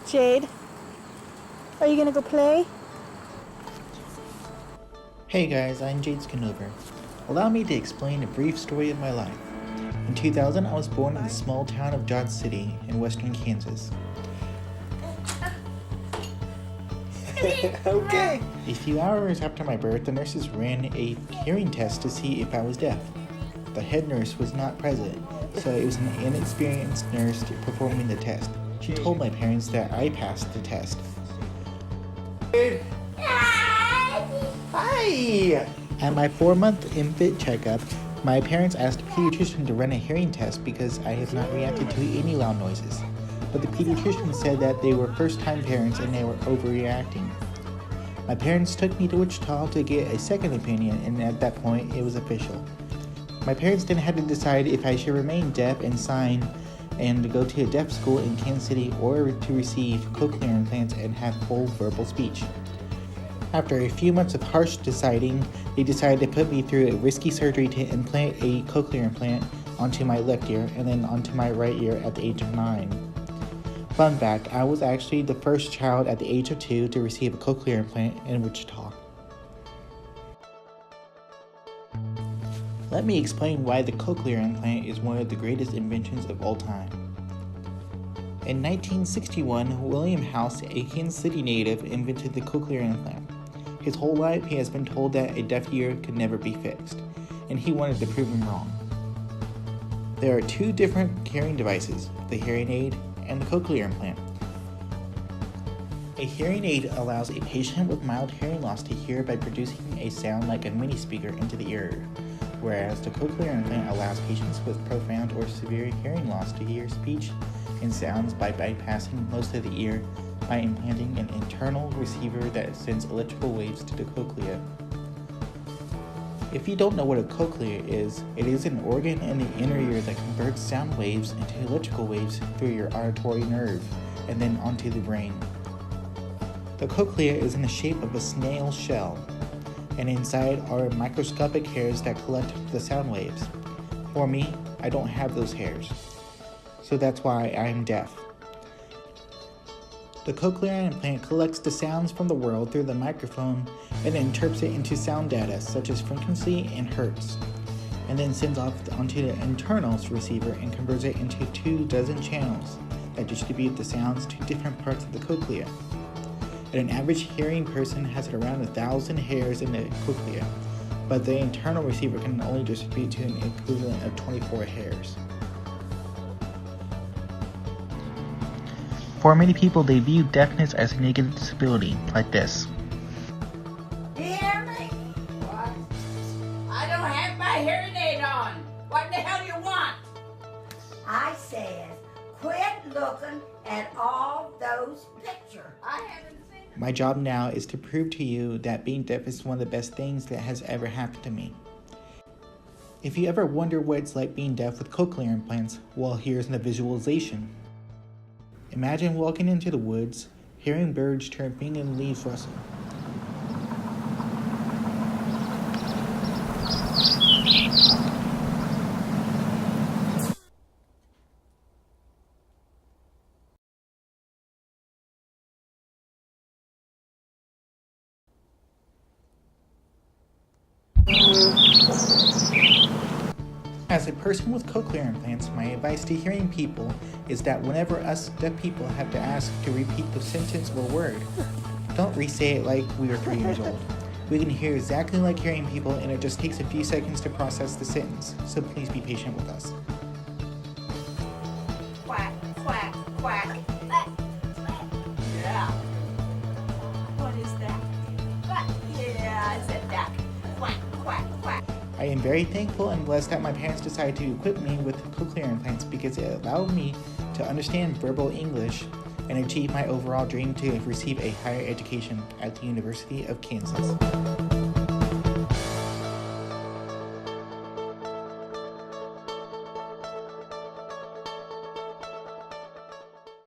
Jaeyd, are you gonna go play? Hey guys, I'm Jaeyd. Allow me to explain a brief story of my life. In 2000, I was born in the small town of Jaeyd City in western Kansas. Okay. A few hours after my birth, the nurses ran a hearing test to see if I was deaf. The head nurse was not present, so it was an inexperienced nurse performing the test. She told my parents that I passed the test. Hi! At my 4-month infant checkup, my parents asked a pediatrician to run a hearing test because I have not reacted to any loud noises. But the pediatrician said that they were first-time parents and they were overreacting. My parents took me to Wichita to get a second opinion, and at that point, it was official. My parents then had to decide if I should remain deaf and sign and go to a deaf school in Kansas City or to receive cochlear implants and have full verbal speech. After a few months of harsh deciding, they decided to put me through a risky surgery to implant a cochlear implant onto my left ear and then onto my right ear at the age of 9. Fun fact, I was actually the first child at the age of 2 to receive a cochlear implant in Wichita. Let me explain why the cochlear implant is one of the greatest inventions of all time. In 1961, William House, a Kansas City native, invented the cochlear implant. His whole life he has been told that a deaf ear could never be fixed, and he wanted to prove him wrong. There are two different hearing devices, the hearing aid and the cochlear implant. A hearing aid allows a patient with mild hearing loss to hear by producing a sound like a mini speaker into the ear, whereas the cochlear implant allows patients with profound or severe hearing loss to hear speech and sounds by bypassing most of the ear by implanting an internal receiver that sends electrical waves to the cochlea. If you don't know what a cochlea is, it is an organ in the inner ear that converts sound waves into electrical waves through your auditory nerve and then onto the brain. The cochlea is in the shape of a snail shell, and inside are microscopic hairs that collect the sound waves. For me, I don't have those hairs, so that's why I am deaf. The cochlear implant collects the sounds from the world through the microphone and interprets it into sound data such as frequency and hertz, and then sends off onto the internal receiver and converts it into 24 channels that distribute the sounds to different parts of the cochlea. And an average hearing person has around 1,000 hairs in the cochlea, but the internal receiver can only distribute to an equivalent of 24 hairs. For many people, they view deafness as a negative disability, like this. You hear me? What? I don't have my hearing aid on. What the hell do you want? I said, quit looking at all those pictures. I haven't seen them. My job now is to prove to you that being deaf is one of the best things that has ever happened to me. If you ever wonder what it's like being deaf with cochlear implants, well, here's the visualization. Imagine walking into the woods, hearing birds chirping and leaves rustle. As a person with cochlear implants, my advice to hearing people is that whenever us deaf people have to ask to repeat the sentence or word, don't re-say it like we were 3 years old. We can hear exactly like hearing people, and it just takes a few seconds to process the sentence, so please be patient with us. Quack, quack, quack. Yeah. What is that? Quack. Yeah, it's a duck. Quack, quack, quack. I am very thankful and blessed that my parents decided to equip me with cochlear implants because it allowed me to understand verbal English and achieve my overall dream to receive a higher education at the University of Kansas.